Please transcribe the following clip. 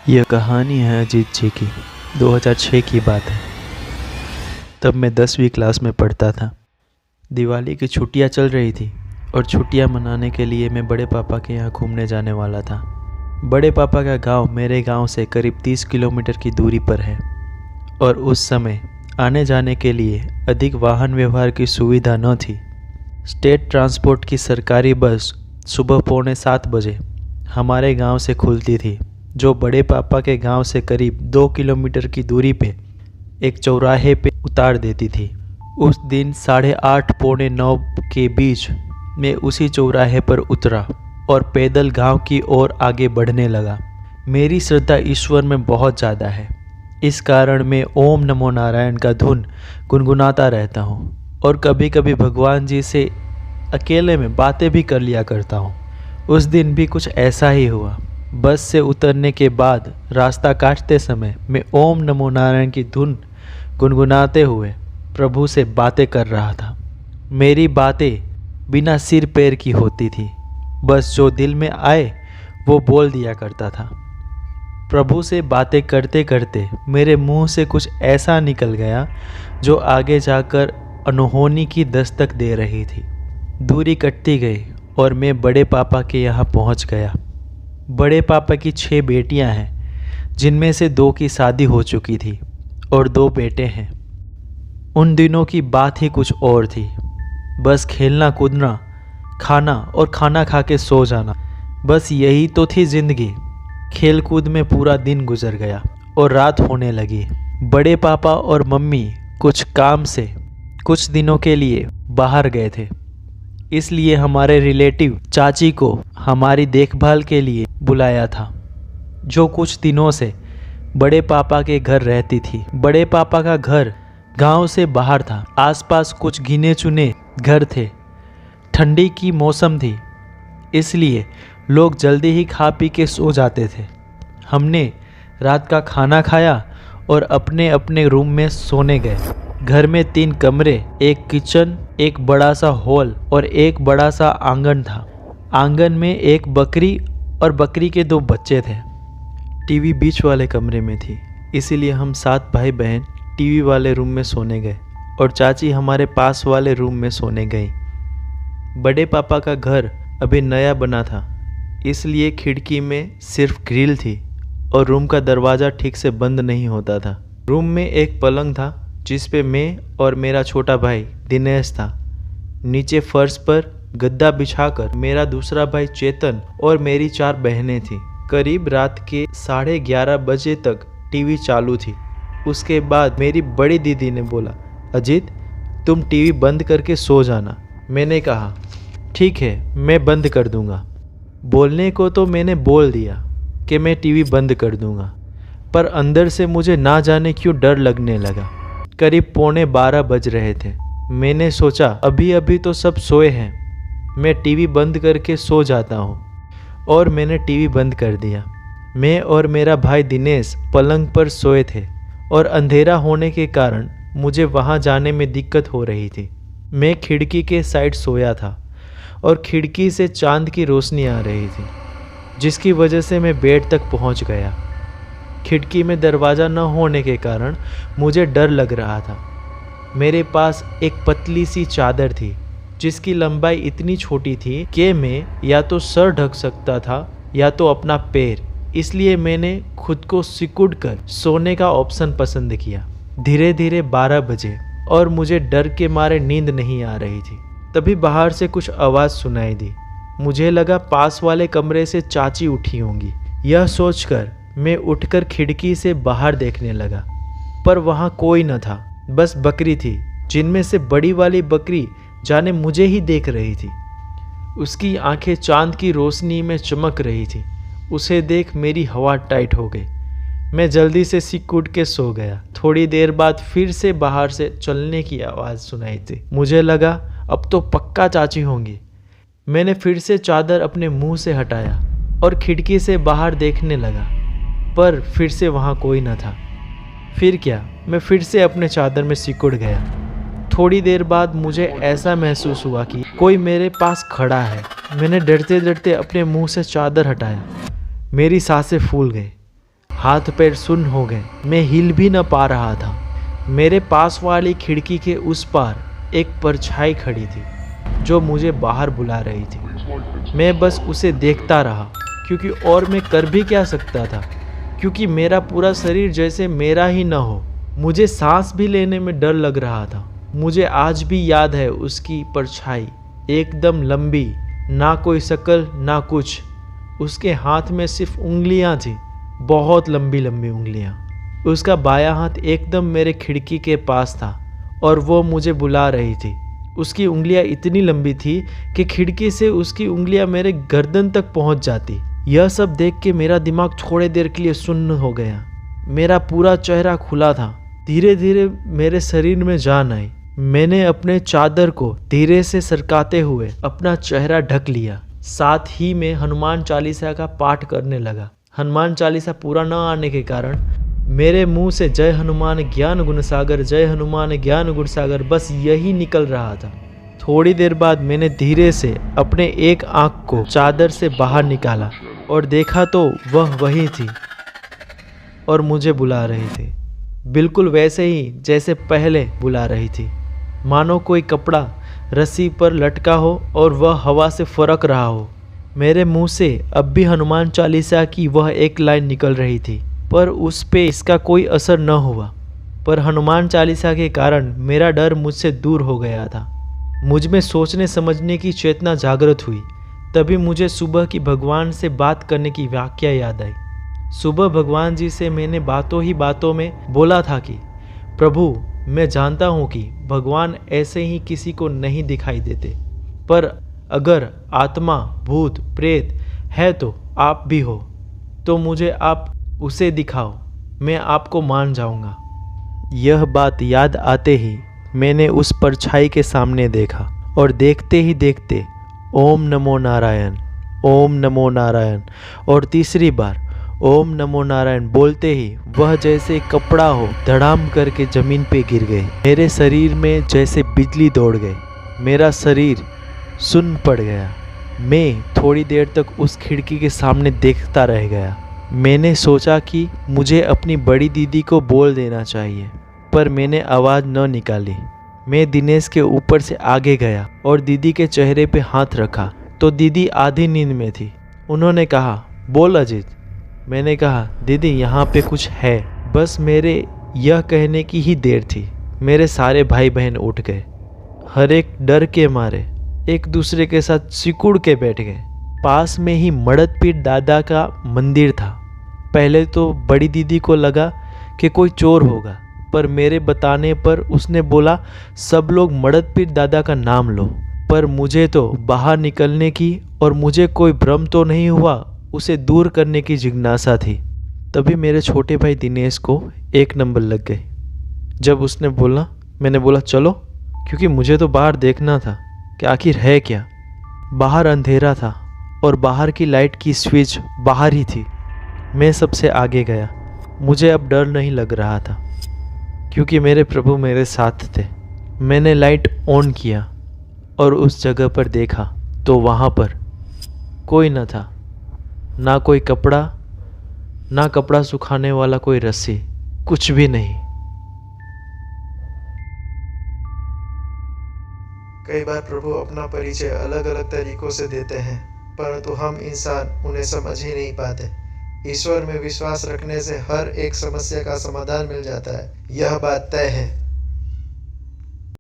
यह कहानी है अजीत जी की। 2006 की बात है। तब मैं 10वीं क्लास में पढ़ता था। दिवाली की छुट्टियां चल रही थी और छुट्टियां मनाने के लिए मैं बड़े पापा के यहाँ घूमने जाने वाला था। बड़े पापा का गांव मेरे गांव से करीब 30 किलोमीटर की दूरी पर है और उस समय आने जाने के लिए अधिक वाहन व्यवहार की सुविधा न थी। स्टेट ट्रांसपोर्ट की सरकारी बस सुबह 6:45 बजे हमारे गांव से खुलती थी, जो बड़े पापा के गांव से करीब 2 किलोमीटर की दूरी पे एक चौराहे पे उतार देती थी। उस दिन 8:30 पौने 9 के बीच मैं उसी चौराहे पर उतरा और पैदल गांव की ओर आगे बढ़ने लगा। मेरी श्रद्धा ईश्वर में बहुत ज़्यादा है, इस कारण मैं ओम नमो नारायण का धुन गुनगुनाता रहता हूँ और कभी कभी भगवान जी से अकेले में बातें भी कर लिया करता हूँ। उस दिन भी कुछ ऐसा ही हुआ। बस से उतरने के बाद रास्ता काटते समय मैं ओम नमो नारायण की धुन गुनगुनाते हुए प्रभु से बातें कर रहा था। मेरी बातें बिना सिर पैर की होती थी, बस जो दिल में आए वो बोल दिया करता था। प्रभु से बातें करते करते मेरे मुंह से कुछ ऐसा निकल गया जो आगे जाकर अनहोनी की दस्तक दे रही थी। दूरी कटती गई और मैं बड़े पापा के यहाँ पहुँच गया। बड़े पापा की 6 बेटियां हैं, जिनमें से 2 की शादी हो चुकी थी और 2 बेटे हैं। उन दिनों की बात ही कुछ और थी। बस खेलना कूदना, खाना और खाना खा के सो जाना, बस यही तो थी जिंदगी। खेल कूद में पूरा दिन गुजर गया और रात होने लगी। बड़े पापा और मम्मी कुछ काम से कुछ दिनों के लिए बाहर गए थे, इसलिए हमारे रिलेटिव चाची को हमारी देखभाल के लिए बुलाया था, जो कुछ दिनों से बड़े पापा के घर रहती थी। बड़े पापा का घर गांव से बाहर था। आसपास कुछ गिने चुने घर थे। ठंडी की मौसम थी, इसलिए लोग जल्दी ही खा पी के सो जाते थे। हमने रात का खाना खाया और अपने अपने रूम में सोने गए। घर में 3 कमरे, एक किचन, एक बड़ा सा हॉल और एक बड़ा सा आंगन था। आंगन में एक बकरी और बकरी के 2 बच्चे थे। टीवी बीच वाले कमरे में थी, इसीलिए हम 7 भाई बहन टीवी वाले रूम में सोने गए और चाची हमारे पास वाले रूम में सोने गई। बड़े पापा का घर अभी नया बना था, इसलिए खिड़की में सिर्फ ग्रिल थी और रूम का दरवाज़ा ठीक से बंद नहीं होता था। रूम में एक पलंग था, जिस पे मैं और मेरा छोटा भाई दिनेश था। नीचे फर्श पर गद्दा बिछाकर मेरा दूसरा भाई चेतन और मेरी 4 बहनें थीं। करीब रात के 11:30 बजे तक टीवी चालू थी। उसके बाद मेरी बड़ी दीदी ने बोला, अजीत तुम टीवी बंद करके सो जाना। मैंने कहा ठीक है, मैं बंद कर दूंगा। बोलने को तो मैंने बोल दिया कि मैं टीवी बंद कर दूंगा, पर अंदर से मुझे ना जाने क्यों डर लगने लगा। करीब 11:45 बज रहे थे। मैंने सोचा अभी अभी तो सब सोए हैं, मैं टीवी बंद करके सो जाता हूँ, और मैंने टीवी बंद कर दिया। मैं और मेरा भाई दिनेश पलंग पर सोए थे और अंधेरा होने के कारण मुझे वहाँ जाने में दिक्कत हो रही थी। मैं खिड़की के साइड सोया था और खिड़की से चांद की रोशनी आ रही थी, जिसकी वजह से मैं बेड तक पहुँच गया। खिड़की में दरवाज़ा न होने के कारण मुझे डर लग रहा था। मेरे पास एक पतली सी चादर थी, जिसकी लंबाई इतनी छोटी थी कि मैं या तो सर ढक सकता था या तो अपना पैर, इसलिए मैंने खुद को सिकुड़ कर सोने का ऑप्शन पसंद किया। धीरे धीरे 12 बजे और मुझे डर के मारे नींद नहीं आ रही थी। तभी बाहर से कुछ आवाज़ सुनाई दी। मुझे लगा पास वाले कमरे से चाची उठी होंगी। यह सोचकर मैं उठकर खिड़की से बाहर देखने लगा, पर वहाँ कोई न था। बस बकरी थी, जिनमें से बड़ी वाली बकरी जाने मुझे ही देख रही थी। उसकी आंखें चांद की रोशनी में चमक रही थी। उसे देख मेरी हवा टाइट हो गई। मैं जल्दी से सिकुड़ के सो गया। थोड़ी देर बाद फिर से बाहर से चलने की आवाज़ सुनाई थी। मुझे लगा अब तो पक्का चाची होंगी। मैंने फिर से चादर अपने मुंह से हटाया और खिड़की से बाहर देखने लगा, पर फिर से वहाँ कोई न था। फिर क्या, मैं फिर से अपने चादर में सिकुड़ गया। थोड़ी देर बाद मुझे ऐसा महसूस हुआ कि कोई मेरे पास खड़ा है। मैंने डरते डरते अपने मुंह से चादर हटाया। मेरी सांसें फूल गई। हाथ पैर सुन्न हो गए, मैं हिल भी न पा रहा था। मेरे पास वाली खिड़की के उस पार एक परछाई खड़ी थी जो मुझे बाहर बुला रही थी। मैं बस उसे देखता रहा, क्योंकि और मैं कर भी क्या सकता था, क्योंकि मेरा पूरा शरीर जैसे मेरा ही न हो। मुझे सांस भी लेने में डर लग रहा था। मुझे आज भी याद है उसकी परछाई, एकदम लंबी, ना कोई शक्ल ना कुछ। उसके हाथ में सिर्फ उंगलियां थी, बहुत लंबी लंबी उंगलियां। उसका बायां हाथ एकदम मेरे खिड़की के पास था और वो मुझे बुला रही थी। उसकी उंगलियां इतनी लंबी थी कि खिड़की से उसकी उंगलियां मेरे गर्दन तक पहुंच जाती। यह सब देख के मेरा दिमाग थोड़ी देर के लिए सुन्न हो गया। मेरा पूरा चेहरा खुला था। धीरे धीरे मेरे शरीर में जान आई। मैंने अपने चादर को धीरे से सरकाते हुए अपना चेहरा ढक लिया। साथ ही में हनुमान चालीसा का पाठ करने लगा। हनुमान चालीसा पूरा न आने के कारण मेरे मुंह से जय हनुमान ज्ञान गुण सागर, जय हनुमान ज्ञान गुण सागर बस यही निकल रहा था। थोड़ी देर बाद मैंने धीरे से अपने एक आंख को चादर से बाहर निकाला और देखा तो वह वही थी और मुझे बुला रही थी, बिल्कुल वैसे ही जैसे पहले बुला रही थी। मानो कोई कपड़ा रस्सी पर लटका हो और वह हवा से फरक रहा हो। मेरे मुंह से अब भी हनुमान चालीसा की वह एक लाइन निकल रही थी, पर उस पे इसका कोई असर न हुआ। पर हनुमान चालीसा के कारण मेरा डर मुझसे दूर हो गया था। मुझ में सोचने समझने की चेतना जागृत हुई। तभी मुझे सुबह की भगवान से बात करने की वाक्या याद आई। सुबह भगवान जी से मैंने बातों ही बातों में बोला था कि प्रभु, मैं जानता हूँ कि भगवान ऐसे ही किसी को नहीं दिखाई देते, पर अगर आत्मा, भूत, प्रेत है तो आप भी हो, तो मुझे आप उसे दिखाओ, मैं आपको मान जाऊंगा। यह बात याद आते ही मैंने उस परछाई के सामने देखा और देखते ही देखते ओम नमो नारायण, ओम नमो नारायण और तीसरी बार ओम नमो नारायण बोलते ही वह जैसे कपड़ा हो धड़ाम करके जमीन पे गिर गई। मेरे शरीर में जैसे बिजली दौड़ गई। मेरा शरीर सुन्न पड़ गया। मैं थोड़ी देर तक उस खिड़की के सामने देखता रह गया। मैंने सोचा कि मुझे अपनी बड़ी दीदी को बोल देना चाहिए, पर मैंने आवाज़ न निकाली। मैं दिनेश के ऊपर से आगे गया और दीदी के चेहरे पे हाथ रखा तो दीदी आधी नींद में थी। उन्होंने कहा, बोल अजीत। मैंने कहा, दीदी यहाँ पे कुछ है। बस मेरे यह कहने की ही देर थी। मेरे सारे भाई बहन उठ गए। हर एक डर के मारे एक दूसरे के साथ सिकुड़ के बैठ गए। पास में ही मड़दपीर दादा का मंदिर था। पहले तो बड़ी दीदी को लगा कि कोई चोर होगा, पर मेरे बताने पर उसने बोला सब लोग मड़दपीर दादा का नाम लो। पर मुझे तो बाहर निकलने की और मुझे कोई भ्रम तो नहीं हुआ, उसे दूर करने की जिज्ञासा थी। तभी मेरे छोटे भाई दिनेश को एक नंबर लग गई। जब उसने बोला, मैंने बोला चलो, क्योंकि मुझे तो बाहर देखना था कि आखिर है क्या। बाहर अंधेरा था और बाहर की लाइट की स्विच बाहर ही थी। मैं सबसे आगे गया। मुझे अब डर नहीं लग रहा था, क्योंकि मेरे प्रभु मेरे साथ थे। मैंने लाइट ऑन किया और उस जगह पर देखा तो वहाँ पर कोई न था, ना कोई कपड़ा, ना कपड़ा सुखाने वाला कोई रस्सी, कुछ भी नहीं। कई बार प्रभु अपना परिचय अलग अलग तरीकों से देते हैं, परंतु हम इंसान उन्हें समझ ही नहीं पाते। ईश्वर में विश्वास रखने से हर एक समस्या का समाधान मिल जाता है, यह बात तय है।